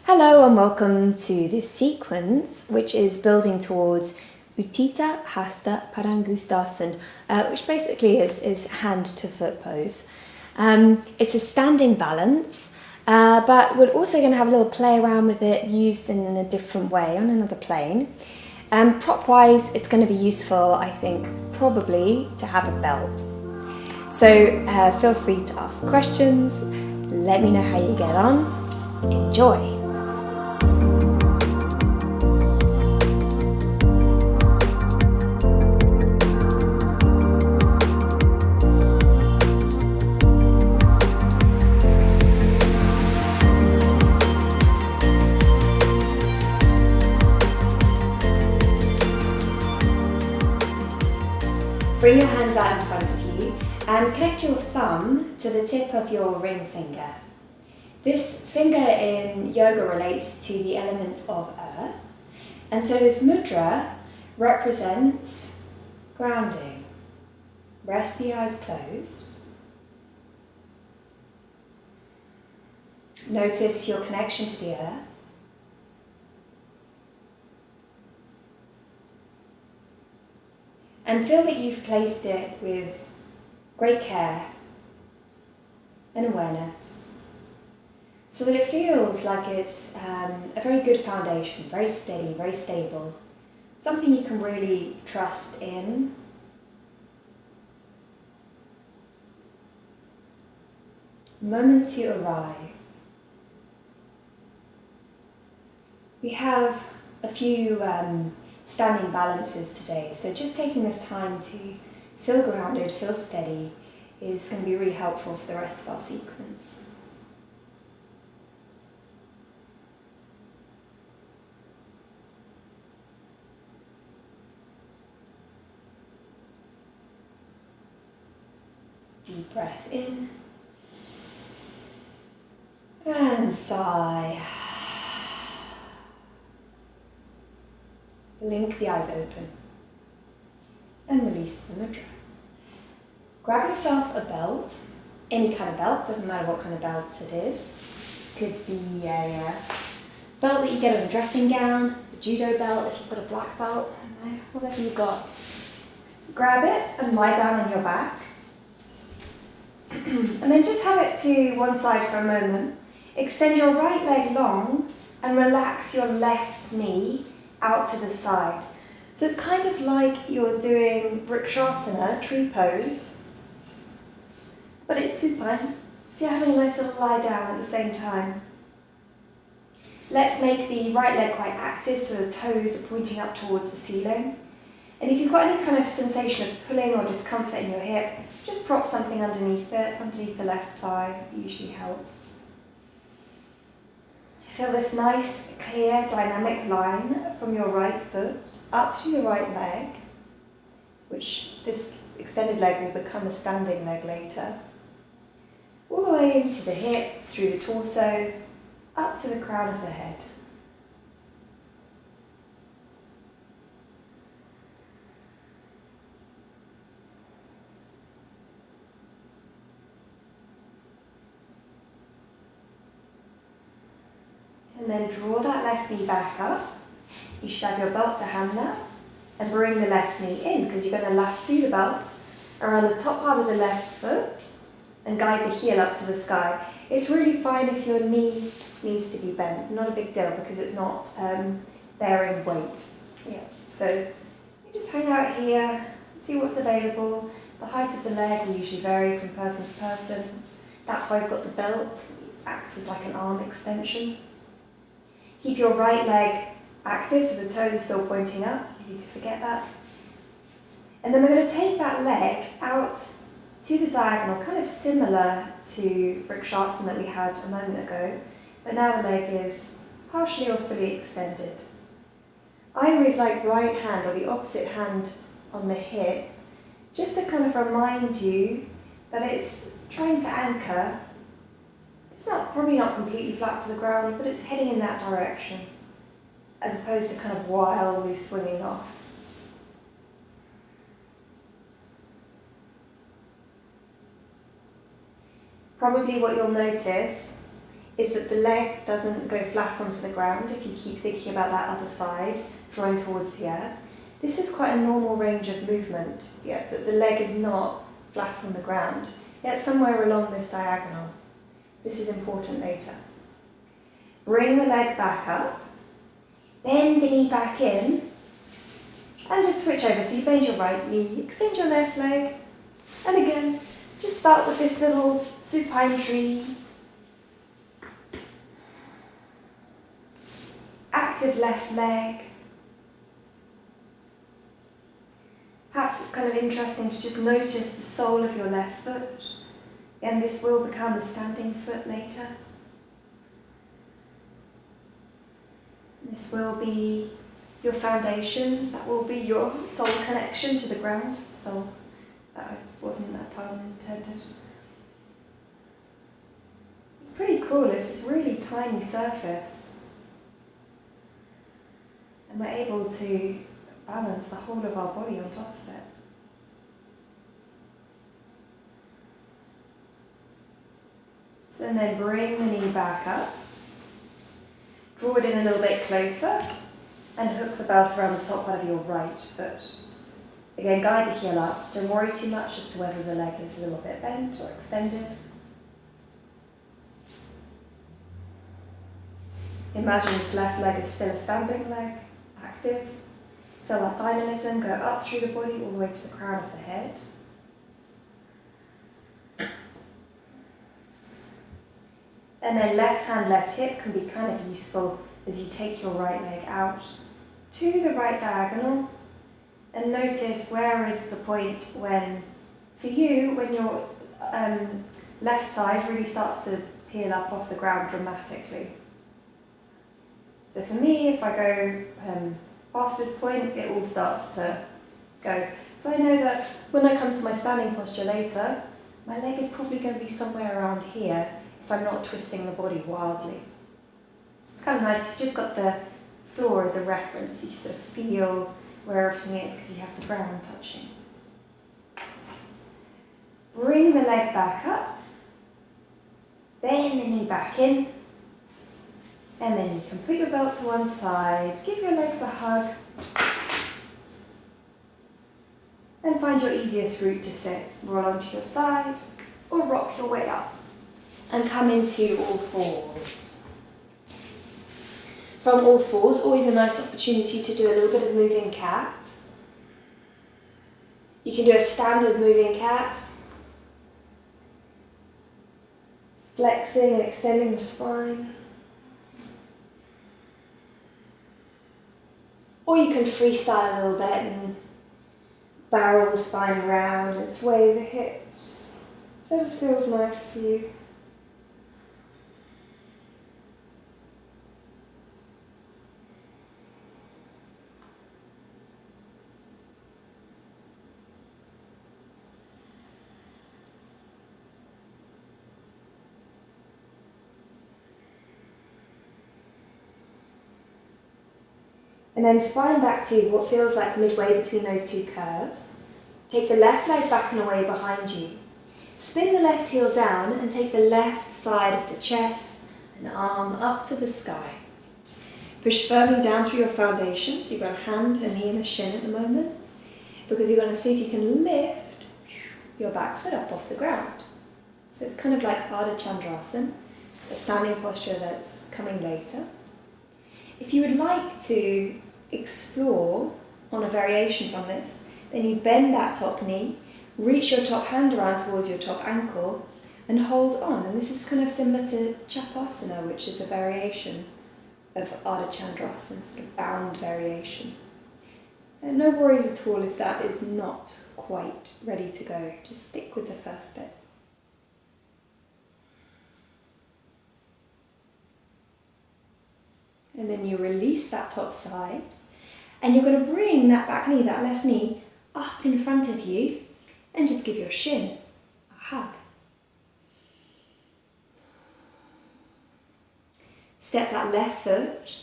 Hello and welcome to this sequence, which is building towards Utthita Hasta Padangusthasana, which basically is hand to foot pose. It's a standing balance, but we're also going to have a little play around with it used in a different way on another plane. Prop-wise, it's going to be useful, I think, probably to have a belt. So feel free to ask questions, let me know how you get on, enjoy! Bring your hands out in front of you and connect your thumb to the tip of your ring finger. This finger in yoga relates to the element of earth, and so this mudra represents grounding. Rest the eyes closed. Notice your connection to the earth. And feel that you've placed it with great care and awareness so that it feels like it's a very good foundation, very steady, very stable, something you can really trust in. Moment to arrive. We have a few standing balances today, so just taking this time to feel grounded, feel steady is going to be really helpful for the rest of our sequence. Deep breath in and sigh. Blink the eyes open and release the mudra. Grab yourself a belt, any kind of belt, doesn't matter what kind of belt it is. Could be a belt that you get on a dressing gown, a judo belt if you've got a black belt, I don't know, whatever you've got. Grab it and lie down on your back. And then just have it to one side for a moment. Extend your right leg long and relax your left knee out to the side. So it's kind of like you're doing vrikshasana, tree pose, but it's supine. So you're having a nice little lie down at the same time. Let's make the right leg quite active so the toes are pointing up towards the ceiling. And if you've got any kind of sensation of pulling or discomfort in your hip, just prop something underneath it, underneath the left thigh, usually help. Feel this nice, clear, dynamic line from your right foot up to your right leg, which this extended leg will become a standing leg later. All the way into the hip, through the torso, up to the crown of the head. And then draw that left knee back up. You should have your belt to hand now. And bring the left knee in, because you're going to lasso the belt around the top part of the left foot and guide the heel up to the sky. It's really fine if your knee needs to be bent. Not a big deal because it's not bearing weight. Yeah. So you just hang out here, see what's available. The height of the leg will usually vary from person to person. That's why I've got the belt. It acts as like an arm extension. Keep your right leg active so the toes are still pointing up, easy to forget that. And then we're going to take that leg out to the diagonal, kind of similar to vrikshasana that we had a moment ago, but now the leg is partially or fully extended. I always like right hand or the opposite hand on the hip, just to kind of remind you that it's trying to anchor. It's probably not completely flat to the ground, but it's heading in that direction, as opposed to kind of wildly swinging off. Probably what you'll notice is that the leg doesn't go flat onto the ground if you keep thinking about that other side, drawing towards the earth. This is quite a normal range of movement, yeah, that the leg is not flat on the ground, yet somewhere along this diagonal. This is important later. Bring the leg back up, bend the knee back in, and just switch over. So you bend your right knee, extend your left leg, and again, just start with this little supine tree. Active left leg. Perhaps it's kind of interesting to just notice the sole of your left foot. Again, this will become the standing foot later. This will be your foundations, that will be your soul connection to the ground. Soul, that wasn't a pun intended. It's pretty cool, it's this really tiny surface. And we're able to balance the whole of our body on top of it. So then bring the knee back up. Draw it in a little bit closer and hook the belt around the top part of your right foot. Again, guide the heel up. Don't worry too much as to whether the leg is a little bit bent or extended. Imagine this left leg is still a standing leg, active. Feel that dynamism go up through the body all the way to the crown of the head. And then left hand, left hip can be kind of useful as you take your right leg out to the right diagonal and notice where is the point when, for you, when your left side really starts to peel up off the ground dramatically. So for me, if I go past this point, it all starts to go. So I know that when I come to my standing posture later, my leg is probably going to be somewhere around here if I'm not twisting the body wildly. It's kind of nice, you've just got the floor as a reference, you sort of feel where everything is because you have the ground touching. Bring the leg back up, bend the knee back in, and then you can put your belt to one side, give your legs a hug, and find your easiest route to sit. Roll onto your side, or rock your way up, and come into all fours. From all fours, always a nice opportunity to do a little bit of moving cat. You can do a standard moving cat, flexing and extending the spine. Or you can freestyle a little bit and barrel the spine around and sway the hips. Whatever feels nice for you. And then spine back to what feels like midway between those two curves. Take the left leg back and away behind you. Spin the left heel down and take the left side of the chest and arm up to the sky. Push firmly down through your foundation, so you've got a hand, a knee and a shin at the moment, because you're going to see if you can lift your back foot up off the ground. So it's kind of like Ardha Chandrasana, a standing posture that's coming later. If you would like to explore on a variation from this, then you bend that top knee, reach your top hand around towards your top ankle and hold on. And this is kind of similar to Chapasana, which is a variation of Ardha Chandrasana, sort of bound variation. And no worries at all if that is not quite ready to go. Just stick with the first bit. And then you release that top side, and you're going to bring that back knee, that left knee, up in front of you, and just give your shin a hug. Step that left foot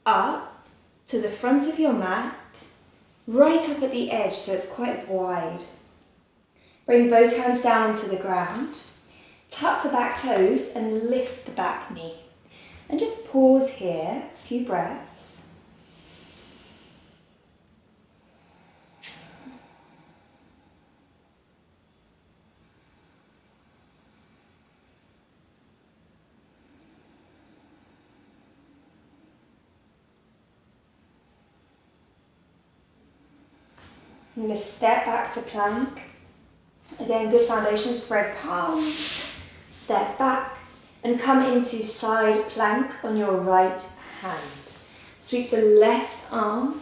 up to the front of your mat, right up at the edge so it's quite wide. Bring both hands down onto the ground. Tuck the back toes and lift the back knee. And just pause here, a few breaths. I'm going to step back to plank. Again, good foundation, spread palms, step back and come into side plank on your right hand. Sweep the left arm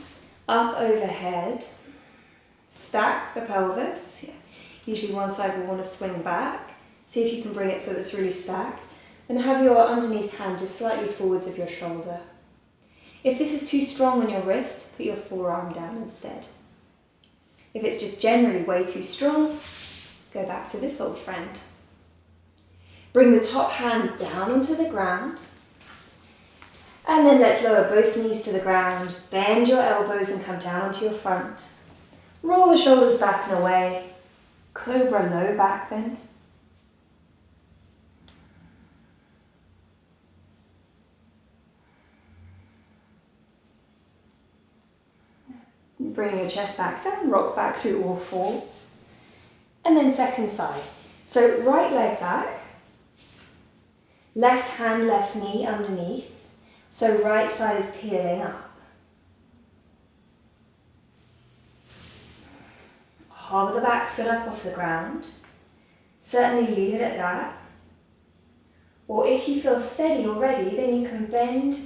up overhead, stack the pelvis. Usually one side will want to swing back. See if you can bring it so that it's really stacked. And have your underneath hand just slightly forwards of your shoulder. If this is too strong on your wrist, put your forearm down instead. If it's just generally way too strong, go back to this old friend. Bring the top hand down onto the ground. And then let's lower both knees to the ground. Bend your elbows and come down onto your front. Roll the shoulders back and away. Cobra low back bend. Bring your chest back down, rock back through all fours. And then second side. So right leg back, left hand, left knee underneath. So right side is peeling up. Hover the back foot up off the ground. Certainly leave it at that. Or if you feel steady already, then you can bend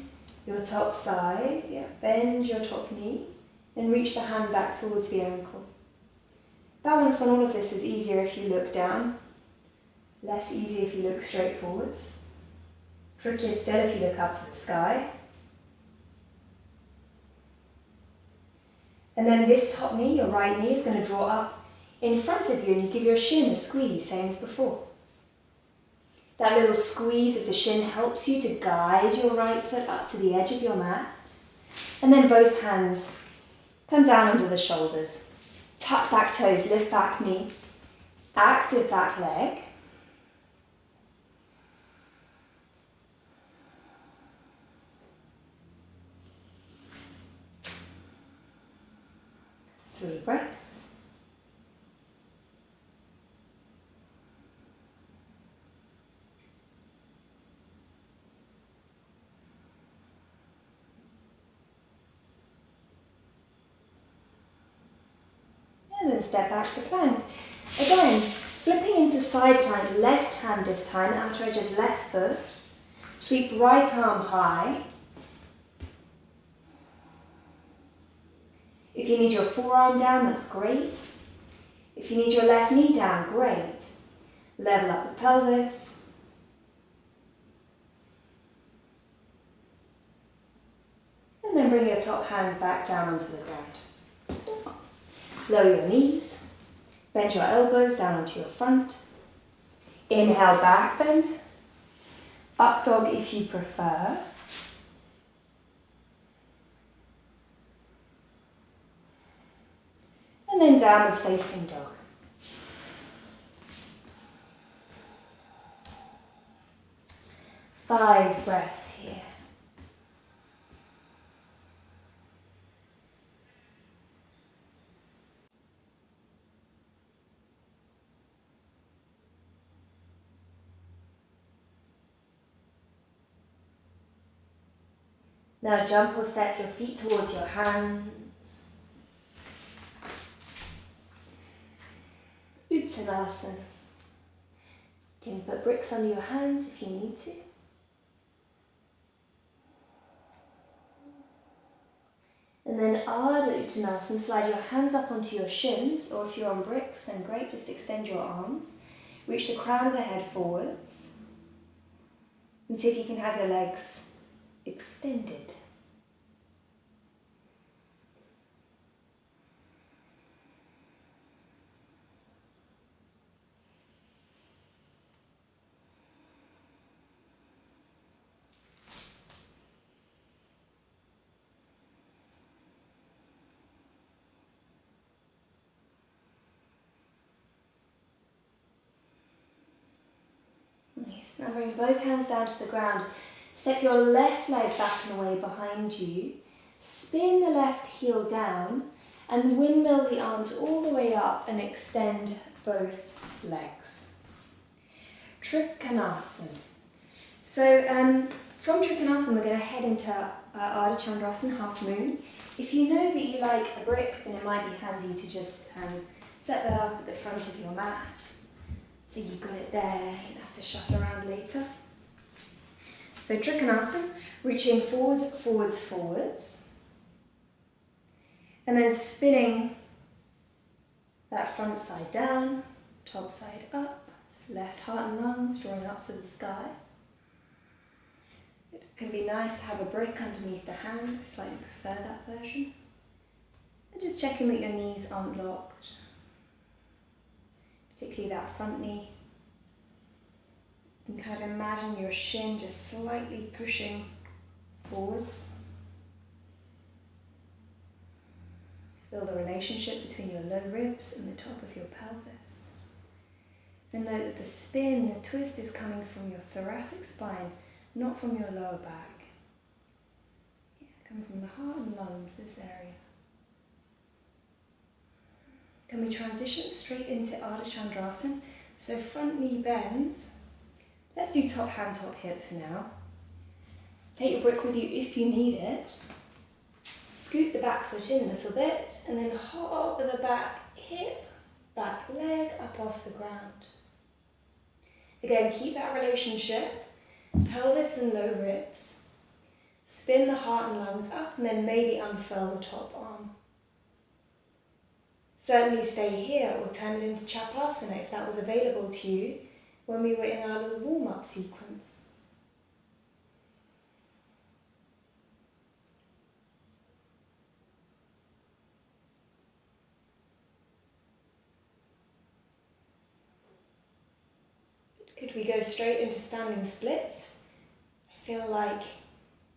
your top side, bend your top knee. Then reach the hand back towards the ankle. Balance on all of this is easier if you look down, less easy if you look straight forwards. Trickier still if you look up to the sky. And then this top knee, your right knee, is going to draw up in front of you and you give your shin a squeeze, same as before. That little squeeze of the shin helps you to guide your right foot up to the edge of your mat. And then both hands come down under the shoulders. Tuck back toes, lift back knee. Active back leg. Three breaths. And then step back to plank. Again, flipping into side plank, left hand this time, outer edge of left foot. Sweep right arm high. If you need your forearm down, that's great. If you need your left knee down, great. Level up the pelvis. And then bring your top hand back down onto the ground. Lower your knees, bend your elbows down onto your front. Inhale, back bend. Up dog if you prefer. And then downwards facing dog. Five breaths here. Now jump or step your feet towards your hands. Uttanasana. You can put bricks under your hands if you need to. And then Ardha Uttanasana, slide your hands up onto your shins, or if you're on bricks, then great, just extend your arms. Reach the crown of the head forwards. And see if you can have your legs extended. Nice. Now bring both hands down to the ground. Step your left leg back and away behind you. Spin the left heel down and windmill the arms all the way up and extend both legs. Trikonasana. So from Trikonasana we're going to head into Ardha Chandrasana, half moon. If you know that you like a brick, then it might be handy to just set that up at the front of your mat. So you've got it there, you don't have to shuffle around later. So Trikonasana, reaching forwards, forwards, forwards. And then spinning that front side down, top side up. So left heart and lungs drawing up to the sky. It can be nice to have a brick underneath the hand. I slightly prefer that version. And just checking that your knees aren't locked. Particularly that front knee. You can kind of imagine your shin just slightly pushing forwards. Feel the relationship between your low ribs and the top of your pelvis. Then note that the spin, the twist is coming from your thoracic spine, not from your lower back. Yeah, coming from the heart and lungs, this area. Can we transition straight into Ardha Chandrasana? So front knee bends. Let's do top hand, top hip for now. Take your brick with you if you need it. Scoot the back foot in a little bit and then hop the back hip, back leg up off the ground. Again, keep that relationship, pelvis and low ribs. Spin the heart and lungs up and then maybe unfurl the top arm. Certainly stay here or turn it into Chapasana if that was available to you when we were in our little warm-up sequence. Could we go straight into standing splits? I feel like,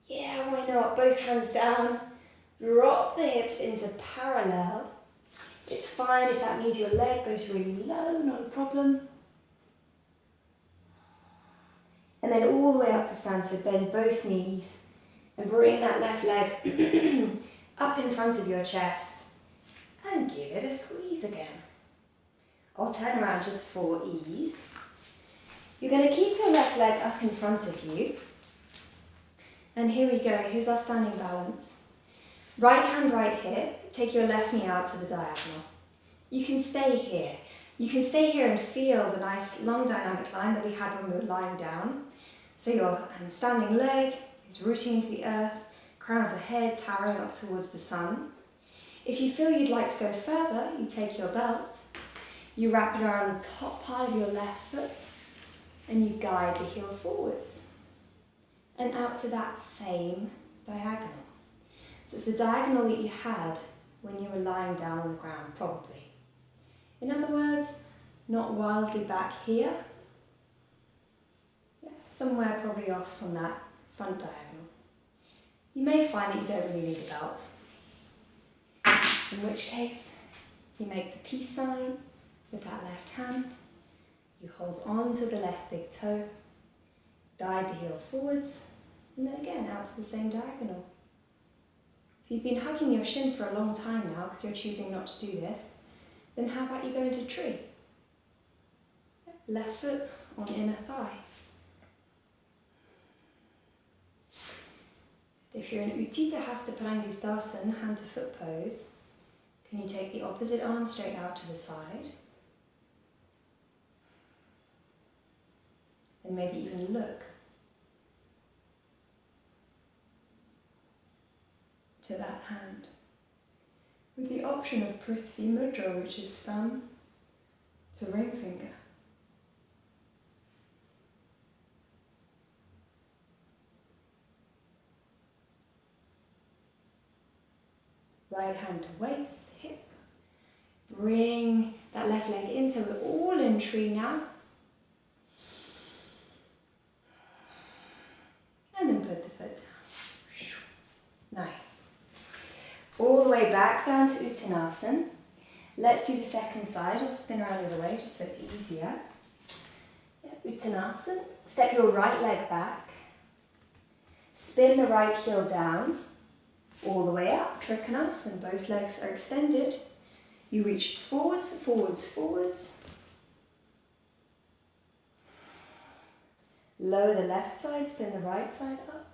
yeah, why not? Both hands down, drop the hips into parallel. It's fine if that means your leg goes really low, not a problem. And then all the way up to stand, so bend both knees and bring that left leg up in front of your chest and give it a squeeze again. I'll turn around just for ease. You're going to keep your left leg up in front of you. And here we go, here's our standing balance. Right hand, right hip, take your left knee out to the diagonal. You can stay here. You can stay here and feel the nice long dynamic line that we had when we were lying down. So your standing leg is rooting into the earth, crown of the head towering up towards the sun. If you feel you'd like to go further, you take your belt, you wrap it around the top part of your left foot, and you guide the heel forwards and out to that same diagonal. So it's the diagonal that you had when you were lying down on the ground, probably. In other words, not wildly back here. Yeah, somewhere probably off from that front diagonal. You may find that you don't really need a belt. In which case, you make the peace sign with that left hand. You hold on to the left big toe, guide the heel forwards, and then again out to the same diagonal. If you've been hugging your shin for a long time now because you're choosing not to do this, then how about you go into tree? Left foot on inner thigh. If you're in Utthita Hasta Padangusthasana, hand to foot pose, can you take the opposite arm straight out to the side? And maybe even look to that hand, with the option of Prithvi Mudra, which is thumb to ring finger. Right hand to waist, hip. Bring that left leg in, so we're all in tree now. And then put the foot down. Nice. All the way back down to Uttanasana. Let's do the second side. I'll spin around the other way just so it's easier. Yeah, Uttanasana. Step your right leg back. Spin the right heel down, all the way up, Trikonasana, both legs are extended. You reach forwards, forwards, forwards. Lower the left side, spin the right side up.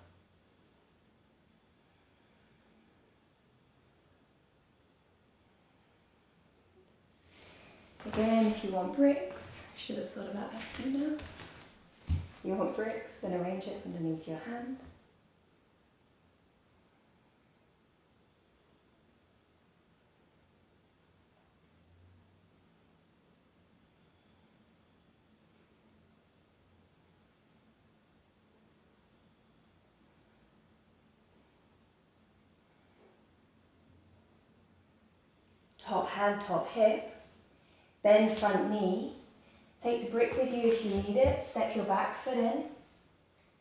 Again, if you want bricks, should have thought about that sooner. You want bricks, then arrange it underneath your hand. Top hand, top hip. Bend front knee. Take the brick with you if you need it. Step your back foot in.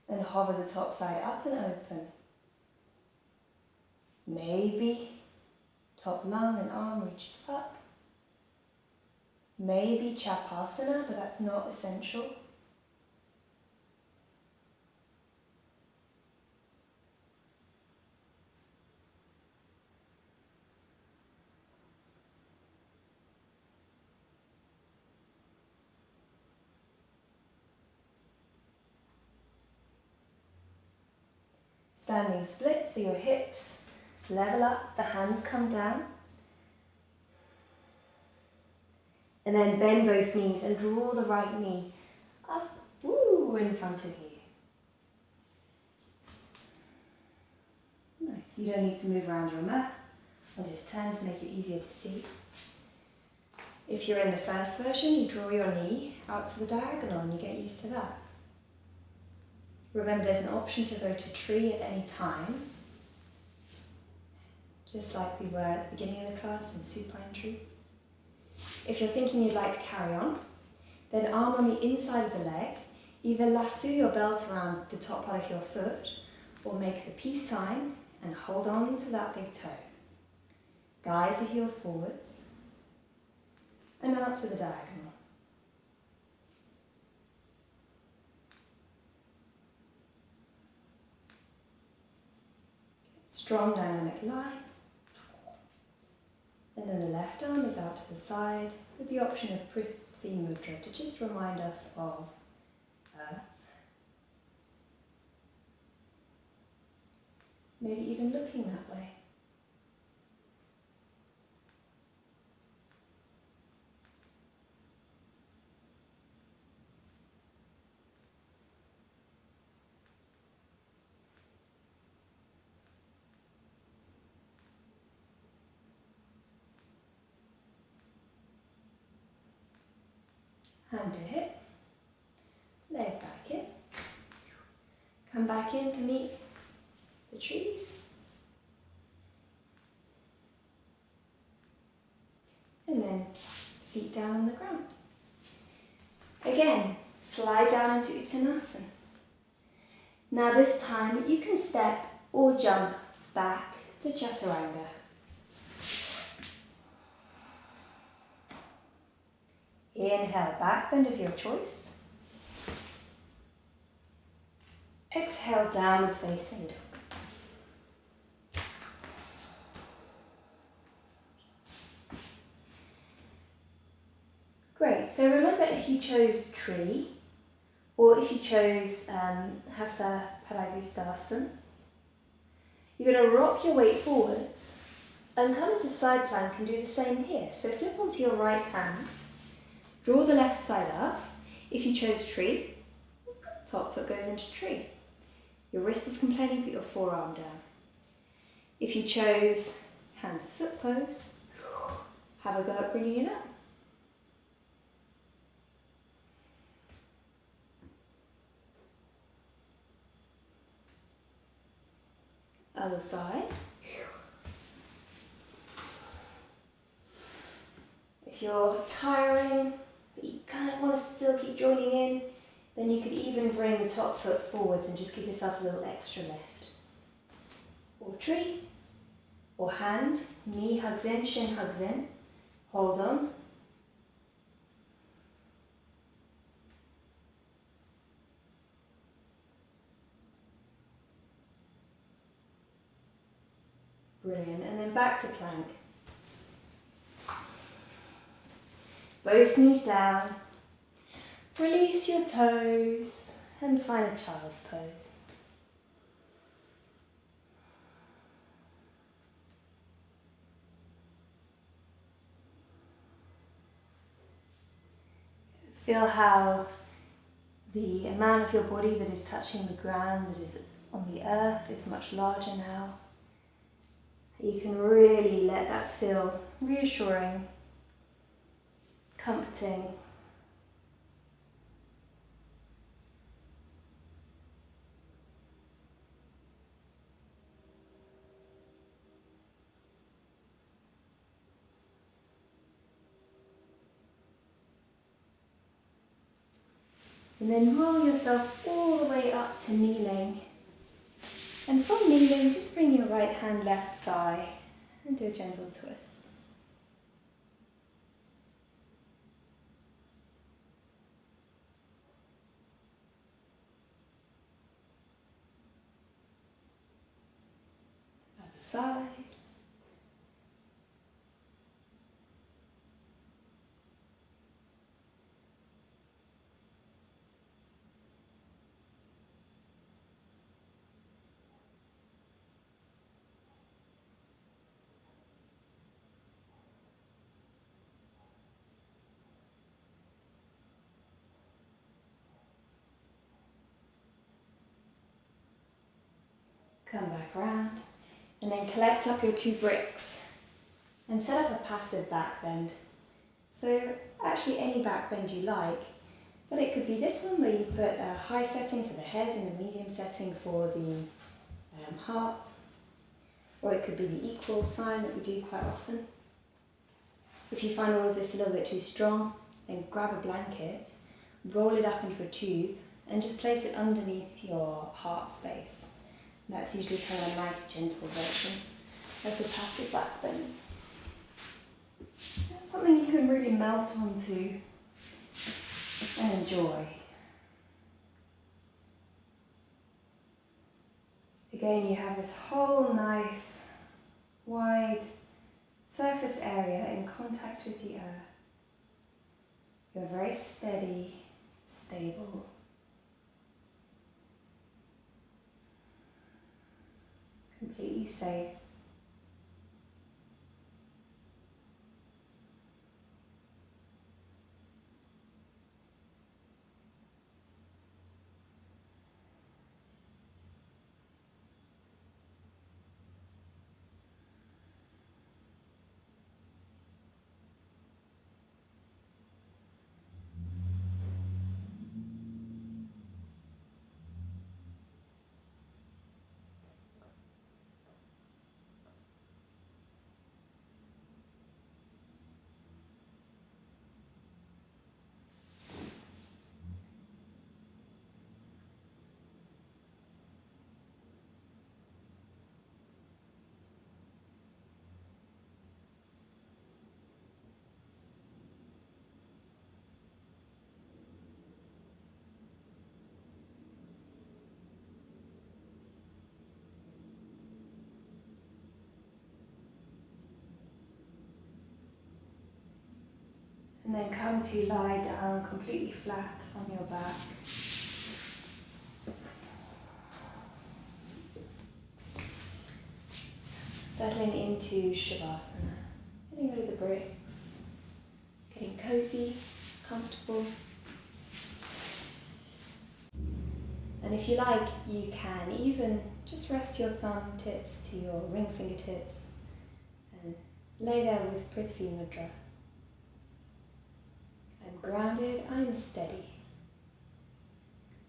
Then hover the top side up and open. Maybe top lung and arm reaches up. Maybe Chapasana, but that's not essential. Standing split, so your hips level up, the hands come down. And then bend both knees and draw the right knee up, in front of you. Nice, you don't need to move around your mat. I'll just turn to make it easier to see. If you're in the first version, you draw your knee out to the diagonal and you get used to that. Remember, there's an option to go to tree at any time, just like we were at the beginning of the class in supine tree. If you're thinking you'd like to carry on, then arm on the inside of the leg, either lasso your belt around the top part of your foot, or make the peace sign and hold on to that big toe. Guide the heel forwards and out to the diagonal. Strong dynamic line. And then the left arm is out to the side with the option of Prithvi Mudra to just remind us of Earth. Maybe even looking that way. Hand to hip, leg back in, come back in to meet the trees. And then feet down on the ground. Again, slide down into Uttanasana. Now this time you can step or jump back to Chaturanga. Inhale, back bend of your choice. Exhale, downwards facing dog. Great, so remember if you chose tree, or if you chose Hasta Padangusthasana, you're going to rock your weight forwards and come into side plank and do the same here. So flip onto your right hand. Draw the left side up. If you chose tree, top foot goes into tree. Your wrist is complaining, put your forearm down. If you chose hand to foot pose, have a go at bringing it up. Other side. If you're tiring, but you kind of want to still keep joining in, then you could even bring the top foot forwards and just give yourself a little extra lift. Or tree, or hand, knee hugs in, shin hugs in, hold on. Brilliant. And then back to plank. Both knees down. Release your toes and find a child's pose. Feel how the amount of your body that is touching the ground, that is on the earth, is much larger now. You can really let that feel reassuring, comforting. And then roll yourself all the way up to kneeling. And from kneeling, just bring your right hand, left thigh and do a gentle twist. Other side. Come back round and then collect up your 2 bricks and set up a passive back bend. So actually any back bend you like, but it could be this one where you put a high setting for the head and a medium setting for the heart, or it could be the equal sign that we do quite often. If you find all of this a little bit too strong, then grab a blanket, roll it up into a tube and just place it underneath your heart space. That's usually kind of a nice gentle version of the passive back bends. That's something you can really melt onto and enjoy. Again, you have this whole nice, wide surface area in contact with the earth. You're very steady, stable. Completely safe. And then come to lie down completely flat on your back. Settling into Shavasana, getting rid of the bricks, getting cozy, comfortable. And if you like, you can even just rest your thumb tips to your ring fingertips and lay there with Prithvi Mudra. I'm grounded, I'm steady.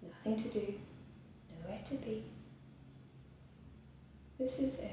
Nothing to do, nowhere to be. This is it.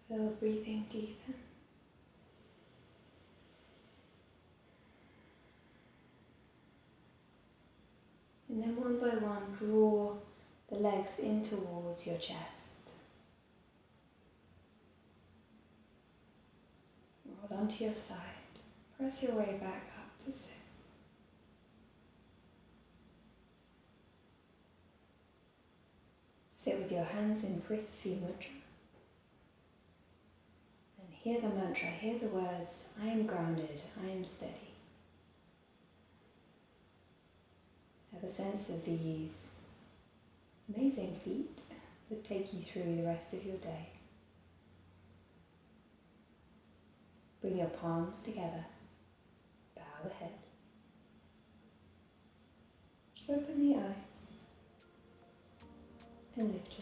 Feel breathing deepen. And then one by one, draw the legs in towards your chest. Roll onto your side. Press your way back up to sit. Sit with your hands in Prithvi Mudra. And hear the mantra, hear the words, I am grounded, I am steady. Have a sense of these amazing feet that take you through the rest of your day. Bring your palms together, bow the head, open the eyes, and lift